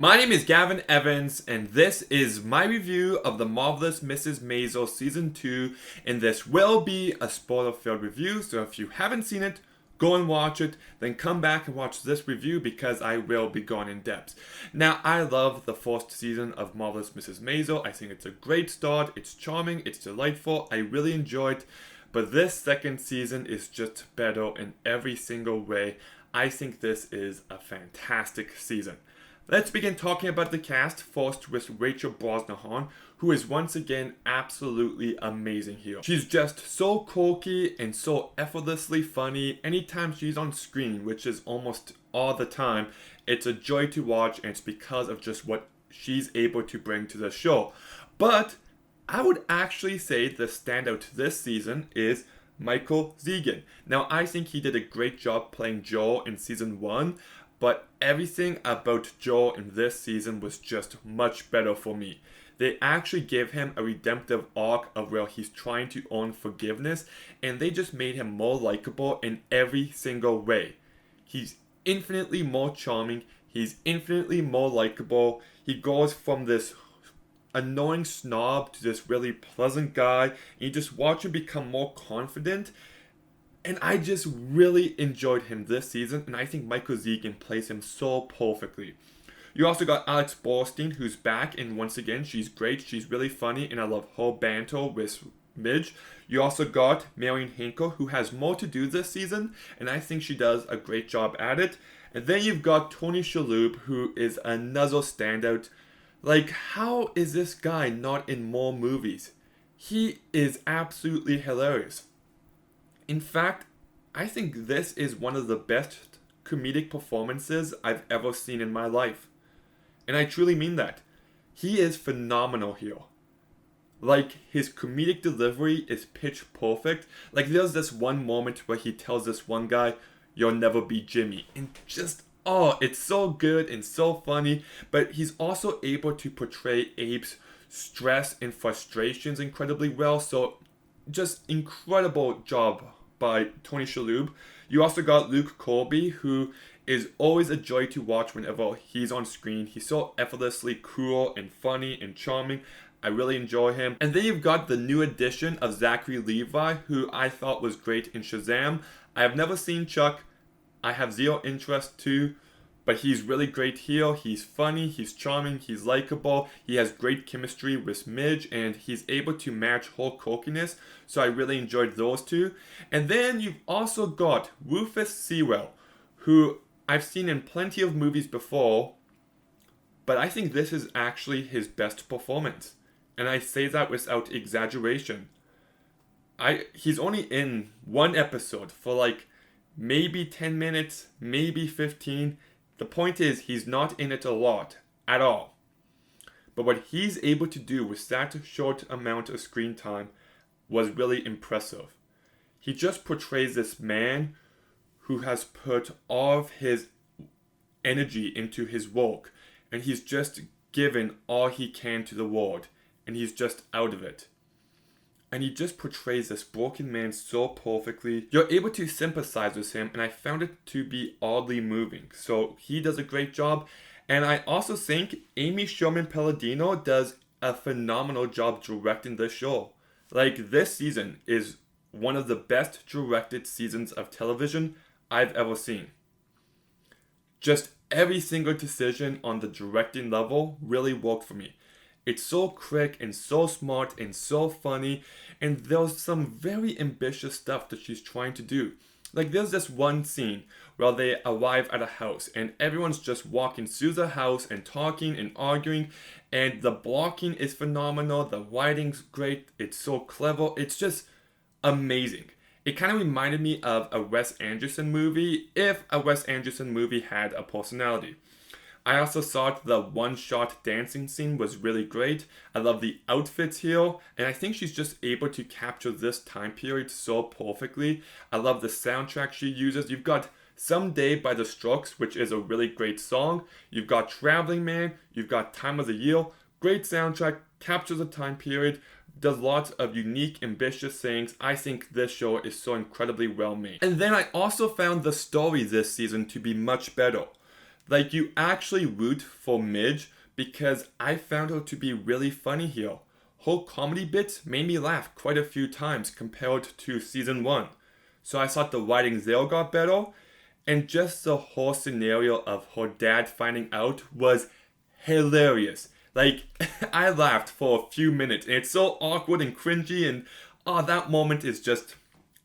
My name is Gavin Evans, and this is my review of The Marvelous Mrs. Maisel Season 2, and this will be a spoiler-filled review, so if you haven't seen it, go and watch it, then come back and watch this review because I will be going in depth. Now, I love the first season of Marvelous Mrs. Maisel. I think it's a great start, it's charming, it's delightful, I really enjoyed it, but this second season is just better in every single way. I think this is a fantastic season. Let's begin talking about the cast, first with Rachel Brosnahan, who is once again absolutely amazing here. She's just so quirky and so effortlessly funny. Anytime she's on screen, which is almost all the time, it's a joy to watch, and it's because of just what she's able to bring to the show. But I would actually say the standout this season is Michael Zegan. Now, I think he did a great job playing Joel in season 1, but everything about Joel in this season was just much better for me. They actually gave him a redemptive arc of where he's trying to earn forgiveness, and they just made him more likable in every single way. He's infinitely more charming, he's infinitely more likable. He goes from this annoying snob to this really pleasant guy, and you just watch him become more confident. And I just really enjoyed him this season, and I think Michael Zegan plays him so perfectly. You also got Alex Borstein, who's back, and once again, she's great. She's really funny, and I love her banter with Midge. You also got Marion Hinkle, who has more to do this season, and I think she does a great job at it. And then you've got Tony Shalhoub, who is another standout. Like, how is this guy not in more movies? He is absolutely hilarious. In fact, I think this is one of the best comedic performances I've ever seen in my life. And I truly mean that. He is phenomenal here. Like, his comedic delivery is pitch perfect. Like, there's this one moment where he tells this one guy, "You'll never be Jimmy." And just, oh, it's so good and so funny. But he's also able to portray Abe's stress and frustrations incredibly well. So, just incredible job by Tony Shalhoub. You also got Luke Colby, who is always a joy to watch whenever he's on screen. He's so effortlessly cool and funny and charming. I really enjoy him. And then you've got the new addition of Zachary Levi, who I thought was great in Shazam. I have never seen Chuck. I have zero interest to, but he's really great here. He's funny, he's charming, he's likable, he has great chemistry with Midge, and he's able to match her quirkiness, so I really enjoyed those two. And then you've also got Rufus Sewell, who I've seen in plenty of movies before, but I think this is actually his best performance. And I say that without exaggeration. He's only in one episode for like maybe 10 minutes, maybe 15. The point is, he's not in it a lot, at all. But what he's able to do with that short amount of screen time was really impressive. He just portrays this man who has put all of his energy into his work, and he's just given all he can to the world, and he's just out of it. And he just portrays this broken man so perfectly. You're able to sympathize with him, and I found it to be oddly moving. So he does a great job. And I also think Amy Sherman Palladino does a phenomenal job directing this show. Like, this season is one of the best directed seasons of television I've ever seen. Just every single decision on the directing level really worked for me. It's so quick and so smart and so funny, and there's some very ambitious stuff that she's trying to do. Like, there's this one scene where they arrive at a house and everyone's just walking through the house and talking and arguing, and the blocking is phenomenal, the writing's great, it's so clever, it's just amazing. It kind of reminded me of a Wes Anderson movie, if a Wes Anderson movie had a personality. I also thought the one-shot dancing scene was really great. I love the outfits here, and I think she's just able to capture this time period so perfectly. I love the soundtrack she uses. You've got Someday by The Strokes, which is a really great song. You've got Traveling Man, you've got Time of the Year. Great soundtrack, captures the time period, does lots of unique, ambitious things. I think this show is so incredibly well made. And then I also found the story this season to be much better. Like, you actually root for Midge because I found her to be really funny here. Her comedy bits made me laugh quite a few times compared to season 1. So I thought the writing there got better, and just the whole scenario of her dad finding out was hilarious. Like, I laughed for a few minutes, and it's so awkward and cringy, and that moment is just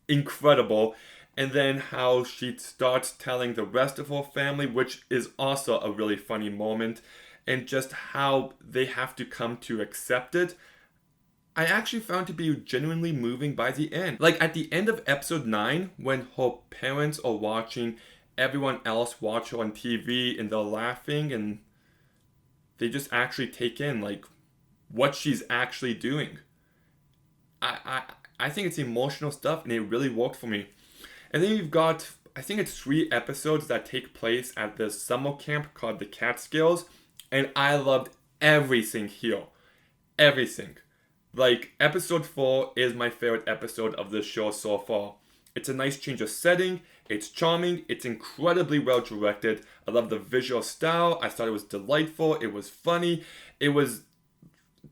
incredible. And then how she starts telling the rest of her family, which is also a really funny moment, and just how they have to come to accept it. I actually found to be genuinely moving by the end. Like, at the end of episode 9, when her parents are watching everyone else watch her on TV and they're laughing and they just actually take in, like, what she's actually doing. I think it's emotional stuff, and it really worked for me. And then you've got, I think it's 3 episodes that take place at this summer camp called the Catskills, and I loved everything here. Everything. Like, episode 4 is my favorite episode of this show so far. It's a nice change of setting, it's charming, it's incredibly well directed. I love the visual style, I thought it was delightful, it was funny, it was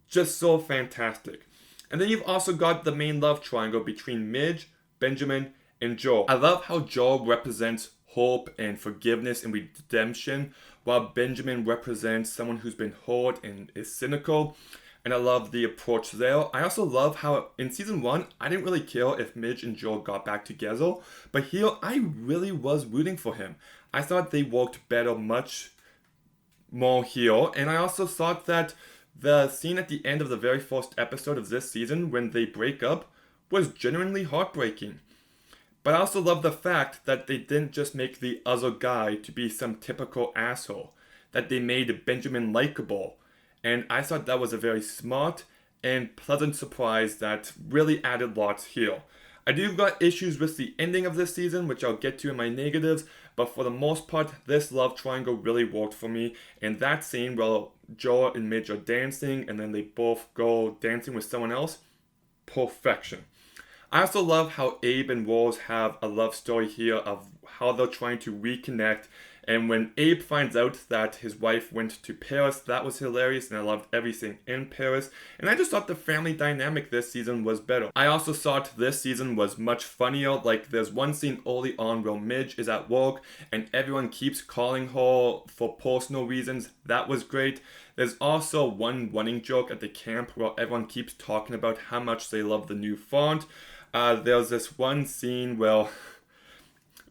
just so fantastic. And then you've also got the main love triangle between Midge, Benjamin, and Joel. I love how Joel represents hope and forgiveness and redemption, while Benjamin represents someone who's been hurt and is cynical. And I love the approach there. I also love how in season 1, I didn't really care if Midge and Joel got back together, but here I really was rooting for him. I thought they worked better much more here, and I also thought that the scene at the end of the very first episode of this season when they break up was genuinely heartbreaking. But I also love the fact that they didn't just make the other guy to be some typical asshole, that they made Benjamin likable. And I thought that was a very smart and pleasant surprise that really added lots here. I do got issues with the ending of this season, which I'll get to in my negatives, but for the most part, this love triangle really worked for me. And that scene where Joel and Midge are dancing, and then they both go dancing with someone else, perfection. I also love how Abe and Rose have a love story here of how they're trying to reconnect. And when Abe finds out that his wife went to Paris, that was hilarious, and I loved everything in Paris. And I just thought the family dynamic this season was better. I also thought this season was much funnier. Like, there's one scene early on where Midge is at work and everyone keeps calling her for personal reasons. That was great. There's also one running joke at the camp where everyone keeps talking about how much they love the new font. There's this one scene where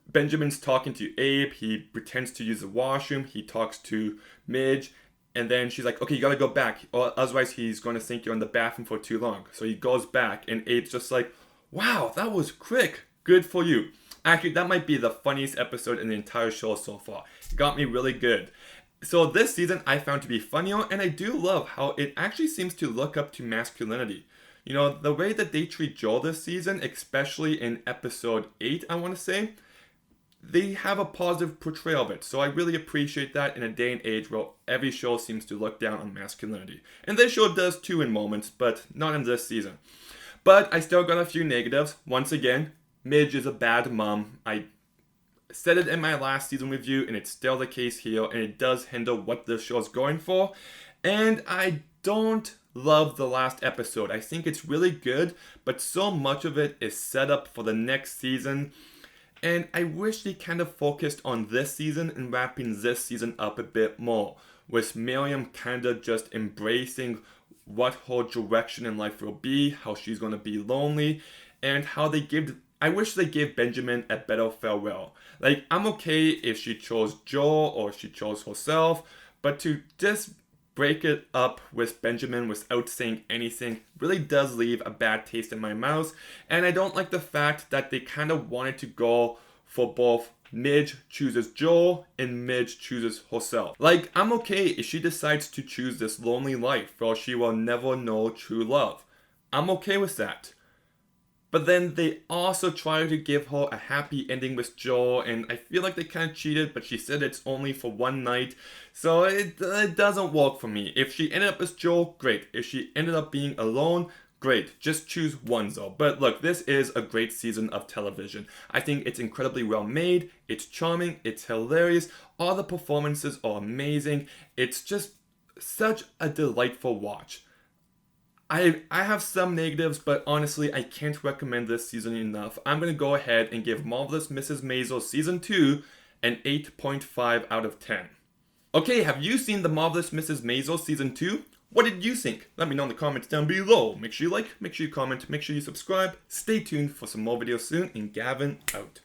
Benjamin's talking to Abe, he pretends to use the washroom, he talks to Midge, and then she's like, okay, you gotta go back, or otherwise he's gonna think you're in the bathroom for too long. So he goes back, and Abe's just like, wow, that was quick, good for you. Actually, that might be the funniest episode in the entire show so far. It got me really good. So this season I found to be funnier, and I do love how it actually seems to look up to masculinity. You know, the way that they treat Joel this season, especially in episode 8, I want to say, they have a positive portrayal of it. So I really appreciate that in a day and age where every show seems to look down on masculinity. And this show does too in moments, but not in this season. But I still got a few negatives. Once again, Midge is a bad mom. I said it in my last season review, and it's still the case here, and it does hinder what this show is going for. And I don't love the last episode. I think it's really good, but so much of it is set up for the next season. And I wish they kind of focused on this season and wrapping this season up a bit more, with Miriam kind of just embracing what her direction in life will be, how she's going to be lonely, and how I wish they gave Benjamin a better farewell. Like, I'm okay if she chose Joel or she chose herself, but to just break it up with Benjamin without saying anything really does leave a bad taste in my mouth. And I don't like the fact that they kind of wanted to go for both Midge chooses Joel and Midge chooses herself. Like, I'm okay if she decides to choose this lonely life where she will never know true love. I'm okay with that. But then they also try to give her a happy ending with Joel, and I feel like they kind of cheated, but she said it's only for one night, so it doesn't work for me. If she ended up as Joel, great. If she ended up being alone, great. Just choose one though. But look, this is a great season of television. I think it's incredibly well made, it's charming, it's hilarious, all the performances are amazing. It's just such a delightful watch. I have some negatives, but honestly, I can't recommend this season enough. I'm going to go ahead and give Marvelous Mrs. Maisel Season 2 an 8.5 out of 10. Okay, have you seen the Marvelous Mrs. Maisel Season 2? What did you think? Let me know in the comments down below. Make sure you like, make sure you comment, make sure you subscribe. Stay tuned for some more videos soon, and Gavin out.